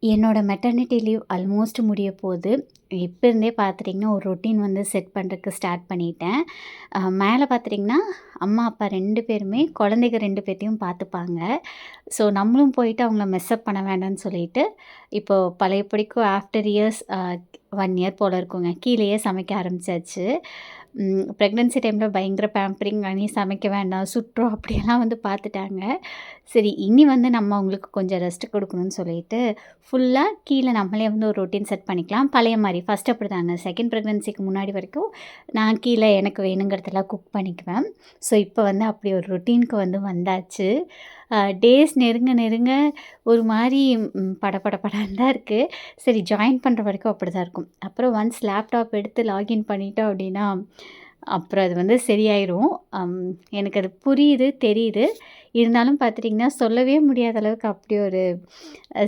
என்னோட maternity leave almost முடிய போகுது. இப்ப இருந்தே பார்த்துட்டிங்கன்னா, ஒரு ரொட்டீன் வந்து செட் பண்ணுறதுக்கு ஸ்டார்ட் பண்ணிட்டேன். மேலே பார்த்துட்டிங்கன்னா, அம்மா, அப்பா 2 பேருமே குழந்தைங்க 2 பேத்தையும் பார்த்துப்பாங்க. ஸோ நம்மளும் போயிட்டு அவங்கள மெஸ்அப் பண்ண வேண்டாம்னு சொல்லிட்டு, இப்போ பழையபடிக்கும் ஆஃப்டர் இயர்ஸ் 1 இயர் போல இருக்குங்க. கீழேயே சமைக்க ஆரம்பிச்சாச்சு. ப்ரெக்னன்சி டைமில பயங்கர பேம்பரிங் "நீ சமைக்க வேண்டாம், சுட்டுரும்" அப்படியெல்லாம் வந்து பார்த்துட்டாங்க. சரி இனி வந்து நம்ம அவங்களுக்கு கொஞ்சம் ரெஸ்ட் கொடுக்கணும்னு சொல்லிட்டு, ஃபுல்லா கீழ நம்மளே வந்து ஒரு ரொட்டீன் செட் பண்ணிக்கலாம். பழைய மாரி ஃபர்ஸ்ட் அப்படிதாங்க. செகண்ட் ப்ரெக்னன்சிக்கு முன்னாடி வரைக்கும் நான் கீழ எனக்கு வேணுங்கிறதெல்லாம் குக் பண்ணிக்குவேன். ஸோ இப்போ வந்து அப்படி ஒரு ரொட்டீனுக்கு வந்து வந்தாச்சு. டேஸ் நெருங்க நெருங்க ஒரு மாரி படபடபடன்னு தான் இருக்கு. சரி ஜாயின் பண்ணுற வரைக்கும் அப்படிதான் இருக்கும். அப்புறம் ஒன்ஸ் லேப்டாப் எடுத்து லாகின் பண்ணிட்டோம் அப்படின்னா, அப்புறம் அது வந்து சரியாயிரும். எனக்கு அது புரியுது, தெரியுது. இருந்தாலும் பார்த்துட்டிங்கன்னா, சொல்லவே முடியாத அளவுக்கு அப்படி ஒரு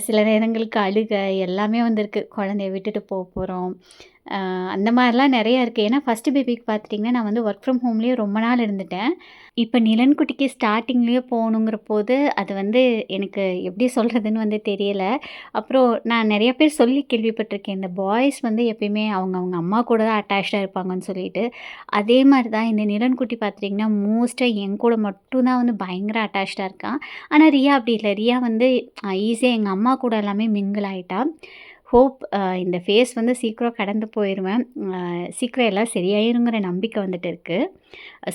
சில நேரங்களுக்கு அழுக எல்லாமே வந்திருக்கு. குழந்தைய விட்டுட்டு போறோம். அந்த மாரிலாம் நெறையா இருக்கு. ஏன்னா ஃபர்ஸ்ட்டு பேபிக்கு பார்த்துட்டிங்கன்னா, நான் வந்து ஒர்க் ஃப்ரம் ஹோம்லேயே ரொம்ப நாள் இருந்துட்டேன். இப்ப நிலன்குட்டிக்கு ஸ்டார்ட்டிங்லேயே போகணுங்கிறபோது, அது வந்து எனக்கு எப்படி சொல்றதுன்னு வந்து தெரியல. அப்புறம் நான் நெறைய பேர் சொல்லி கேள்விப்பட்டிருக்கேன். இந்த பாய்ஸ் வந்து எப்பயுமே அவங்க அம்மா கூட தான் அட்டாச்டா இருப்பாங்கன்னு சொல்லிட்டு. அதே மாரி தான் இந்த நிலன்குட்டி பார்த்துட்டிங்கன்னா, மோஸ்ட்டா என் கூட மட்டும் தான் வந்து பயங்கர அட்டாச்டா இருக்கான். ஆனா ரியா அப்படி இல்ல. ரியா வந்து ஈஸியா எங்க அம்மா கூட எல்லாமே மிங்கிள் ஆயிட்டா. ஹோப் இந்த ஃபேஸ் வந்து சீக்கிரம் கடந்து போயிருவேன். சீக்கிரம் எல்லாம் சரியாயிருங்கிற நம்பிக்கை வந்துட்டு இருக்கு.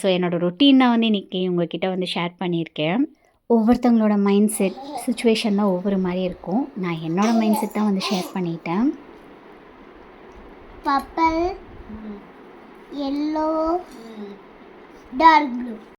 ஸோ என்னோட ரொட்டீன் நான் வந்து இன்னைக்கு உங்ககிட்ட வந்து ஷேர் பண்ணியிருக்கேன். ஒவ்வொருத்தவங்களோட மைண்ட் செட், சிச்சுவேஷன்லாம் ஒவ்வொரு மாரி இருக்கும். நான் என்னோட மைண்ட் செட் தான் வந்து ஷேர் பண்ணிட்டேன். Purple, yellow, dark blue.